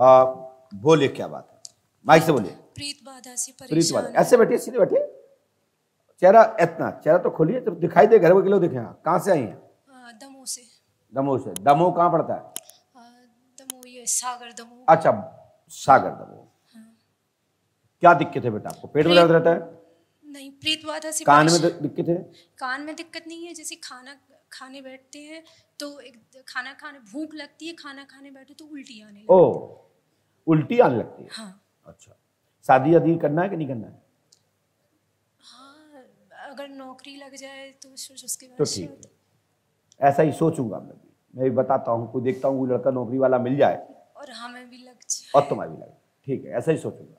बोलिए क्या बात है, माइक से बोलिए। प्रीत बाधा से प्रीत परेशान बाधा, ऐसे बैठिए, सीधे बैठिए, चेहरा इतना, चेहरा तो खोलिए जब दिखाई दे, घर के लोग दिखे। कहाँ से आई हैं? दमोह से। दमोह से। दमोह कहाँ पड़ता है? दमोह ये सागर दमोह। अच्छा, सागर दमोह। क्या दिक्कत है बेटा आपको? पेट में दर्द रहता है? नहीं, प्रीत बाधा से। कान में दिक्कत है? कान में दिक्कत नहीं है, जैसे खाना खाने बैठते हैं तो खाना खाने भूख लगती है, खाना खाने बैठे तो उल्टी आने लगती है। ओ, उल्टी आने लगती है। हाँ। अच्छा, शादी आदि करना है कि नहीं करना है? हाँ, अगर नौकरी लग जाए तो उसके बाद तो ठीक है, ऐसा ही सोचूंगा मैं भी बताता हूँ, कोई देखता हूँ कोई लड़का नौकरी वाला मिल जाए और हमें भी लग जाए और तुम्हें भी लगे, ठीक है, ऐसा ही सोचूंगा।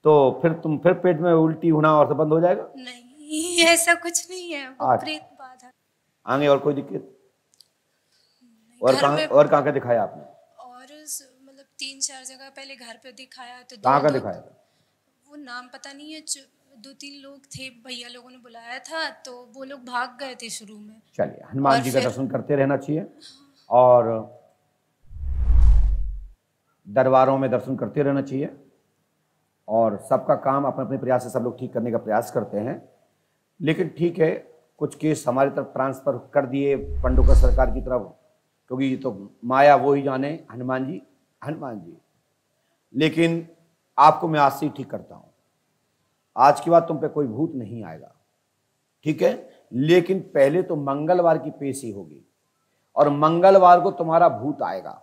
तो फिर पेट में उल्टी होना और सब बंद हो जाएगा? नहीं, ऐसा कुछ नहीं है, वो प्रेत बाधा। आगे और कोई दिक्कत? और कहाँ का दिखाया आपने? और मतलब 3-4 जगह पहले घर पे दिखाया। तो कहाँ का दिखाया था? वो नाम पता नहीं है, 2-3 लोग थे, भैया लोगों ने बुलाया था तो वो लोग भाग गए थे शुरू में। चलिए, हनुमान जी का दर्शन करते रहना चाहिए और दरबारों में दर्शन करते रहना चाहिए, और सबका काम अपने अपने प्रयास से सब लोग ठीक करने का प्रयास करते हैं। लेकिन ठीक है, कुछ केस हमारी तरफ ट्रांसफर कर दिए पंडुका सरकार की तरफ, क्योंकि ये तो माया वो ही जाने, हनुमान जी। लेकिन आपको मैं आज से ही ठीक करता हूं, आज के बाद तुम पे कोई भूत नहीं आएगा, ठीक है? लेकिन पहले तो मंगलवार की पेशी होगी और मंगलवार को तुम्हारा भूत आएगा,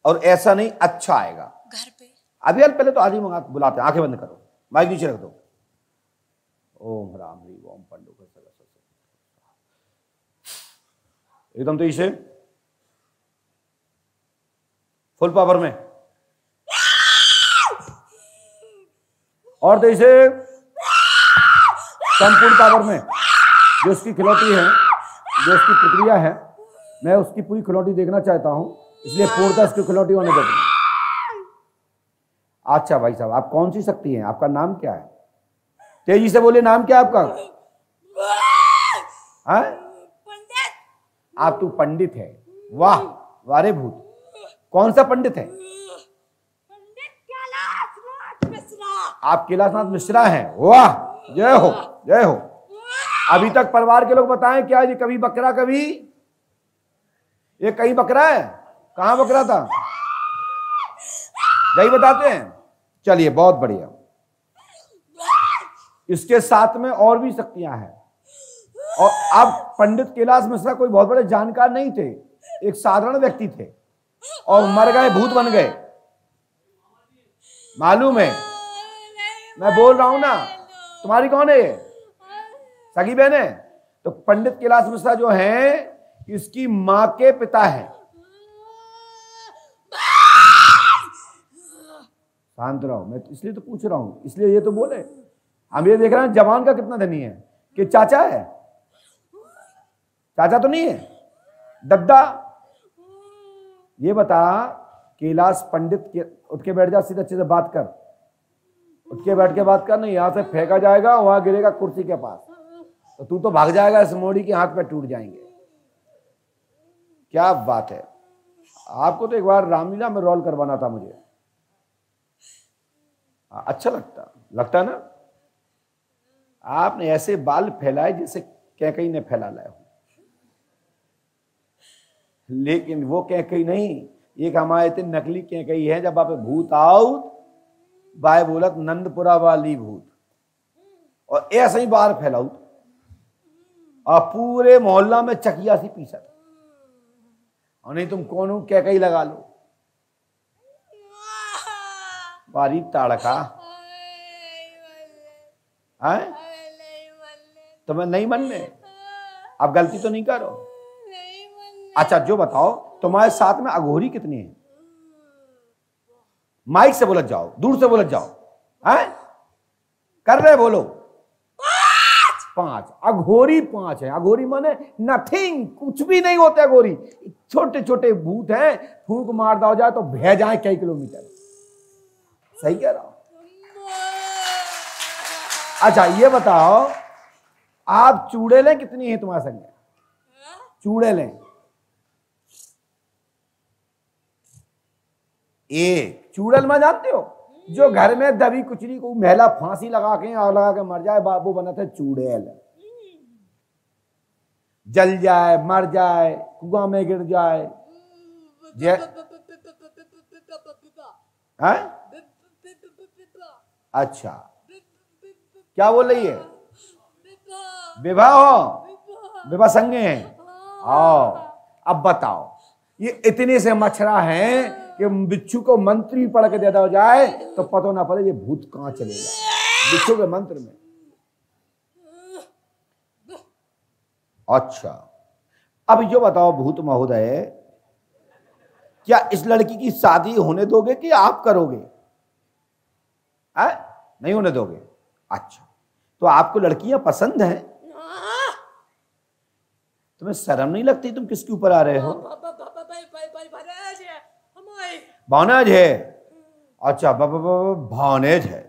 और ऐसा नहीं अच्छा आएगा घर पे। अभी यार पहले तो आदमी बुलाते हैं। आंखें बंद करो, माइक नीचे रख दो। ओम राम ह्रीं ओम पंडुक एकदम तो इसे फुल पावर में, और तो इसे संपूर्ण पावर में। जो उसकी खिलौती है, जो उसकी प्रक्रिया है, मैं उसकी पूरी खिलौती देखना चाहता हूं, इसलिए पूर्णतः उसकी खिलौती होने देता हूं। अच्छा भाई साहब, आप कौन सी शक्ति हैं? आपका नाम क्या है? तेजी से बोलिए, नाम क्या है आपका? आप तो पंडित है? वाह वारे भूत, कौन सा पंडित है? आप कैलाशनाथ मिश्रा हैं? वाह, जय हो जय हो। अभी तक परिवार के लोग बताएं क्या ये कभी बकरा, कभी ये कहीं बकरा है? कहां बकरा था? यही बताते हैं। चलिए, बहुत बढ़िया। इसके साथ में और भी शक्तियां हैं, और अब पंडित कैलाश मिश्रा कोई बहुत बड़े जानकार नहीं थे, एक साधारण व्यक्ति थे और मर गए, भूत बन गए। मालूम है, मैं बोल रहा हूं ना। तुम्हारी कौन है ये? सगी बहन है? तो पंडित कैलाश मिश्रा जो है, इसकी मां के पिता है। शांत रहो, मैं इसलिए तो पूछ रहा हूं, इसलिए ये तो बोले। हम ये देख रहे हैं जवान का कितना धनी है, कि चाचा है? चाचा तो नहीं है, दद्दा। ये बता, कैलाश पंडित के, उठ के बैठ जा, सीधे अच्छे से बात कर, उठ के बैठ के बात कर, नहीं यहां से फेंका जाएगा, वहां गिरेगा कुर्सी के पास, तो तू तो भाग जाएगा, इस मोड़ी के हाथ पे टूट जाएंगे। क्या बात है। आपको तो एक बार रामलीला में रोल करवाना था मुझे, अच्छा लगता है ना? आपने ऐसे बाल फैलाए जैसे कैकई ने फैला लाए हो, लेकिन वो कैकई नहीं, एक हमारे इतने नकली कैकई है। जब आप भूत आओ, बाय बोलत नंदपुरा वाली भूत, और ऐसे ही बाल फैलाऊ, और पूरे मोहल्ला में चकिया सी पीसा, और नहीं तुम कौन हो, कैकई लगा लो। बारी ताड़का है, तुम्हें नहीं मनने? अब गलती तो नहीं करो। अच्छा, जो बताओ, तुम्हारे साथ में अघोरी कितनी है? माइक से बोलत जाओ, दूर से बोलत जाओ, हैं? कर रहे बोलो। 5 अघोरी 5 है। अघोरी माने नथिंग, कुछ भी नहीं होते अघोरी, छोटे छोटे भूत हैं, फूंक मार दो जाए तो बह जाए कई किलोमीटर। सही कह रहा हूं? अच्छा ये बताओ, आप चूड़ेलें कितनी है तुम्हारे संग? चूड़ेलें एक चूड़ल में जानते हो, जो घर में दबी कुचली को महिला फांसी लगा के आग लगा के मर जाए, बाबू बना था चूड़ेल। जल जाए, मर जाए, कुआं में गिर जाए। है? अच्छा, क्या बोल रही है? विवाह हो, विवाह संगे हैं। आओ, अब बताओ, ये इतने से मच्छरा हैं कि बिच्छू को मंत्री पढ़ के दे दो जाए तो पता ना पड़े ये भूत कहां चलेगा बिच्छू के मंत्र में। अच्छा, अब जो बताओ भूत महोदय, क्या इस लड़की की शादी होने दोगे कि आप करोगे? नहीं होने दोगे? अच्छा, तो आपको लड़कियां पसंद हैं? तुम्हें शर्म नहीं लगती? तुम किसके ऊपर आ रहे हो? भानेज है। अच्छा, भानेज है,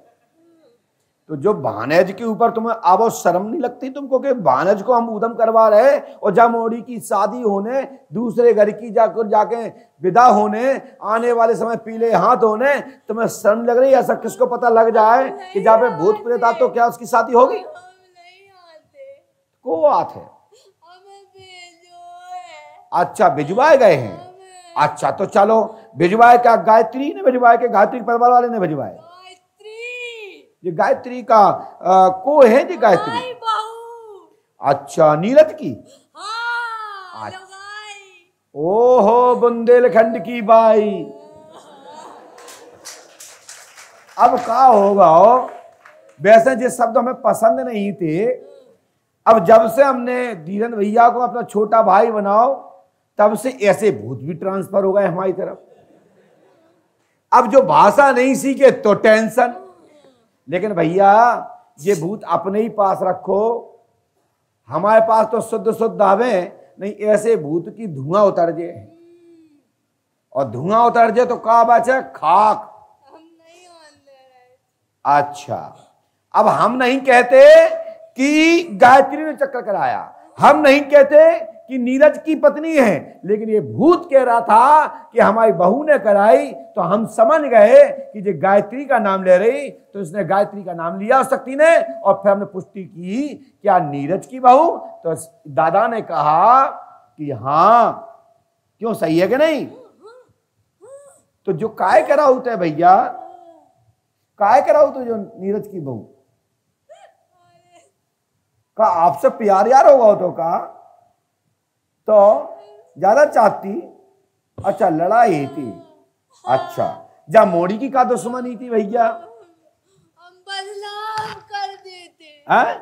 तो जो भानेज के ऊपर तुम्हें अब शर्म नहीं लगती तुमको कि भानेज को हम उदम करवा रहे, और जब मोड़ी की शादी होने, दूसरे घर की जाके विदा होने, आने वाले समय पीले हाथ होने, तुम्हें शर्म लग रही है? ऐसा किसको पता लग जाए कि जहाँ पे भूत प्रेत तो क्या उसकी शादी होगी? को बात है। अच्छा, भिजवाए गए हैं। अच्छा, तो चलो भिजवाए। क्या गायत्री ने भिजवाए के गायत्री परिवार वाले ने भिजवाए? ये गायत्री का को है जी गायत्री? अच्छा, नीरज की? अच्छा। ओहो, बुंदेलखंड की बाई। अब क्या होगा हो? वैसे जिस शब्द हमें पसंद नहीं थे, अब जब से हमने धीरन भैया को अपना छोटा भाई बनाओ, तब से ऐसे भूत भी ट्रांसफर हो गए हमारी तरफ। अब जो भाषा नहीं सीखे तो टेंशन। लेकिन भैया, ये भूत अपने ही पास रखो, हमारे पास तो शुद्ध शुद्ध आवे नहीं। ऐसे भूत की धुआं उतर जाए, और धुआं उतर जाए तो क्या बचे? खाक। अच्छा, अब हम नहीं कहते कि गायत्री ने चक्कर कराया, हम नहीं कहते कि नीरज की पत्नी है, लेकिन ये भूत कह रहा था कि हमारी बहू ने कराई, तो हम समझ गए कि जो गायत्री का नाम ले रही, तो इसने गायत्री का नाम लिया शक्ति ने। और फिर हमने पुष्टि की, क्या नीरज की बहू? तो दादा ने कहा कि हाँ, क्यों, सही है कि नहीं? तो जो काय करा होता है भैया, काय करा हो तो जो नीरज की बहू का आपसे प्यार यार होगा तो का तो ज्यादा चाहती। अच्छा, लड़ाई थी। अच्छा, जा मोड़ी की का दुश्मनी थी भैया? हम बदनाम कर देते हैं?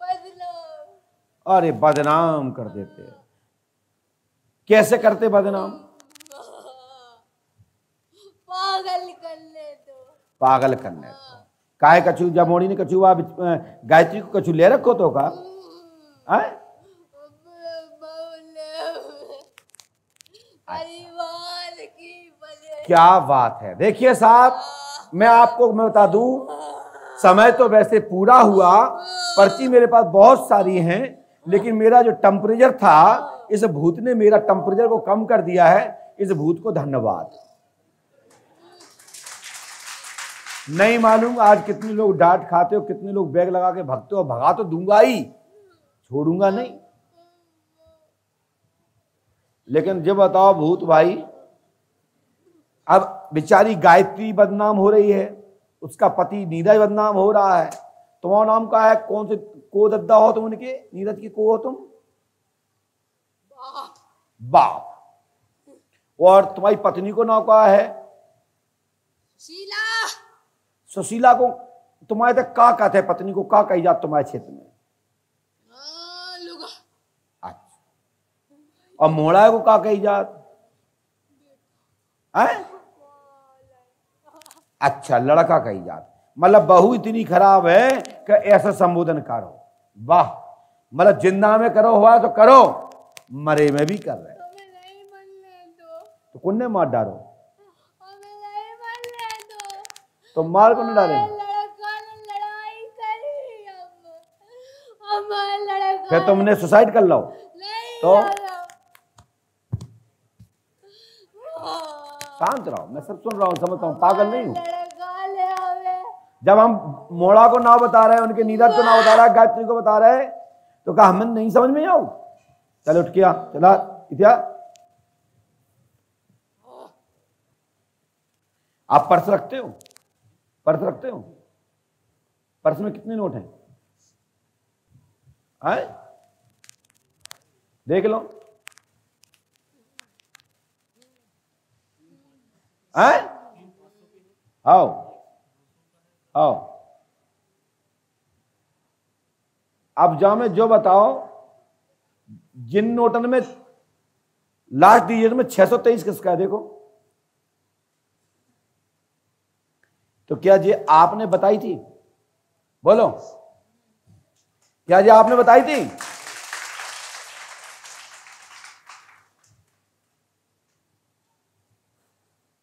बदनाम। अरे, बदनाम कर देते? कैसे करते बदनाम? पागल कर ले तो। पागल करने तो काहे कछु? जब मोड़ी ने कछु गायत्री को कछु ले रखो तो का? है? क्या बात है। देखिए साहब, मैं बता दूं, समय तो वैसे पूरा हुआ, पर्ची मेरे पास बहुत सारी हैं, लेकिन मेरा जो टेम्परेचर था, इस भूत ने मेरा टेम्परेचर को कम कर दिया है। इस भूत को धन्यवाद। नहीं मालूम आज कितने लोग डांट खाते हो, कितने लोग बैग लगा के भगते हो। भगा तो दूंगा ही, छोड़ूंगा नहीं। लेकिन जब बताओ भूत भाई, अब बेचारी गायत्री बदनाम हो रही है, उसका पति नीरज बदनाम हो रहा है। तुम्हारा नाम क्या है? कौन से को दद्दा हो तुम उनके? नीरज की को हो तुम? बाप। और तुम्हारी पत्नी को नाम क्या है? शीला। सुशीला को तुम्हारे तक का कहते हैं? पत्नी को का कही जात तुम्हारे क्षेत्र में? अच्छा, और मोड़ा को का कही जात है? अच्छा, लड़का कही जात। मतलब बहू इतनी खराब है कि ऐसा संबोधन करो। वाह, मतलब जिंदा में करो हुआ तो करो, मरे में भी कर रहे। तो कौन ने मार डालो? तो मार को नहीं डालेंगे? फिर तुमने सुसाइड कर लो तो शांत रहो, मैं सब सुन रहा हूँ, समझता हूँ, पागल नहीं हूँ। जब हम मोड़ा को नाव बता रहे हैं, उनके नीरज को नाव बता रहा है, गायत्री को बता रहे हैं, तो कहा हमें नहीं समझ में आऊ? चल उठ गया, चला इतिया। आप पर्स रखते हो? पर्स रखते हो? पर्स में कितने नोट हैं? आए? देख लो। आए? आओ आओ। अब जाओ, मैं जो बताओ, जिन नोटन में लास्ट डिजिट में 623 किसका है? देखो तो क्या ये आपने बताई थी? बोलो, क्या ये आपने बताई थी?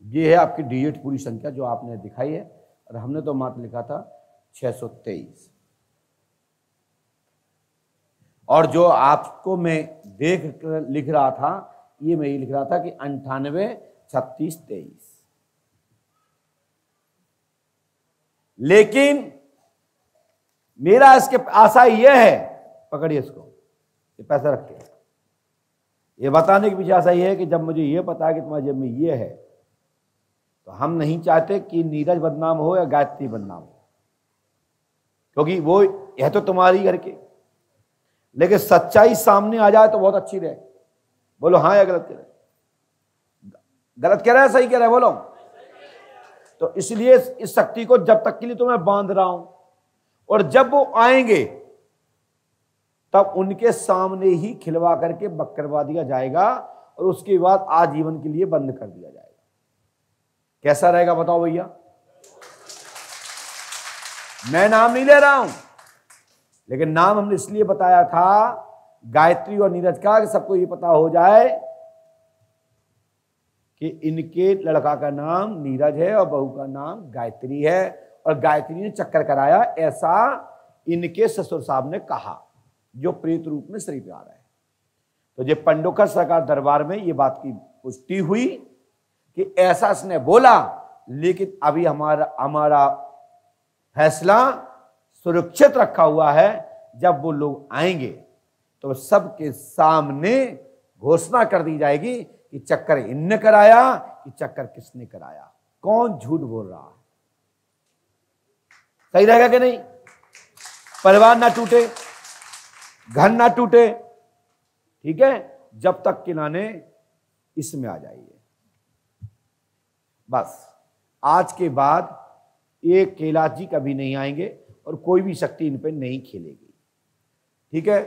ये है आपकी डिजिट पूरी संख्या जो आपने दिखाई है, और हमने तो मात्र लिखा था 623। और जो आपको मैं देख कर लिख रहा था, ये मैं ये लिख रहा था कि 98 36 23। लेकिन मेरा इसके आशा यह है, पकड़िए इसको, ये पैसा रखिए, ये बताने के पीछे आशा यह है कि जब मुझे ये पता है कि तुम्हारे जेब में ये है, तो हम नहीं चाहते कि नीरज बदनाम हो या गायत्री बदनाम हो, क्योंकि वो यह तो तुम्हारी घर के, लेकिन सच्चाई सामने आ जाए तो बहुत अच्छी रहे। बोलो हाँ या गलत कह रहे? गलत कह रहा है, सही कह रहा है? बोलो। तो इसलिए इस शक्ति को जब तक के लिए तो मैं बांध रहा हूं, और जब वो आएंगे तब उनके सामने ही खिलवा करके बक करवा दिया जाएगा, और उसके बाद आजीवन के लिए बंद कर दिया जाएगा। कैसा रहेगा बताओ भैया? मैं नाम नहीं ले रहा हूं, लेकिन नाम हमने इसलिए बताया था गायत्री और नीरज का, कि सबको ये पता हो जाए कि इनके लड़का का नाम नीरज है और बहू का नाम गायत्री है, और गायत्री ने चक्कर कराया, ऐसा इनके ससुर साहब ने कहा, जो प्रेत रूप में शरीर पे आ रहा है। तो ये पंडोकर सरकार दरबार में ये बात की पुष्टि हुई कि ऐसा इसने बोला, लेकिन अभी हमारा फैसला सुरक्षित रखा हुआ है। जब वो लोग आएंगे तो सबके सामने घोषणा कर दी जाएगी कि चक्कर इनने कराया कि चक्कर किसने कराया, कौन झूठ बोल रहा है। सही रहेगा कि नहीं? परिवार ना टूटे, घर ना टूटे, ठीक है, जब तक कि नाने इसमें आ जाइए। बस आज के बाद ये कैलाश जी कभी नहीं आएंगे और कोई भी शक्ति इन पे नहीं खेलेगी, ठीक है।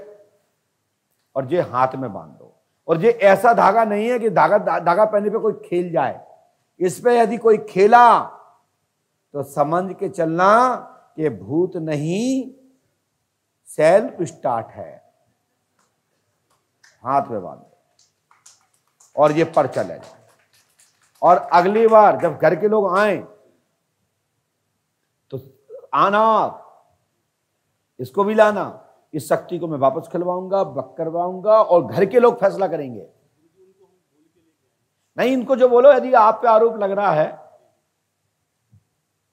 और ये हाथ में बांध दो, और ये ऐसा धागा नहीं है कि धागा पहनने पे कोई खेल जाए। इस पे यदि कोई खेला तो समझ के चलना कि भूत नहीं, सेल्फ स्टार्ट है। हाथ में बांध दो और ये पर चले जाए। और अगली बार जब घर के लोग आए तो आना, इसको भी लाना, इस शक्ति को मैं वापस खिलवाऊंगा, बक करवाऊंगा, और घर के लोग फैसला करेंगे। नहीं, इनको जो बोलो, यदि आप पे आरोप लग रहा है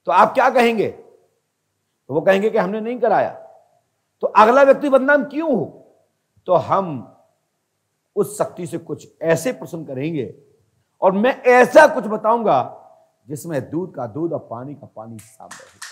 तो आप क्या कहेंगे? तो वो कहेंगे कि हमने नहीं कराया। तो अगला व्यक्ति बदनाम क्यों हो? तो हम उस शक्ति से कुछ ऐसे प्रश्न करेंगे और मैं ऐसा कुछ बताऊंगा जिसमें दूध का दूध और पानी का पानी सामने है।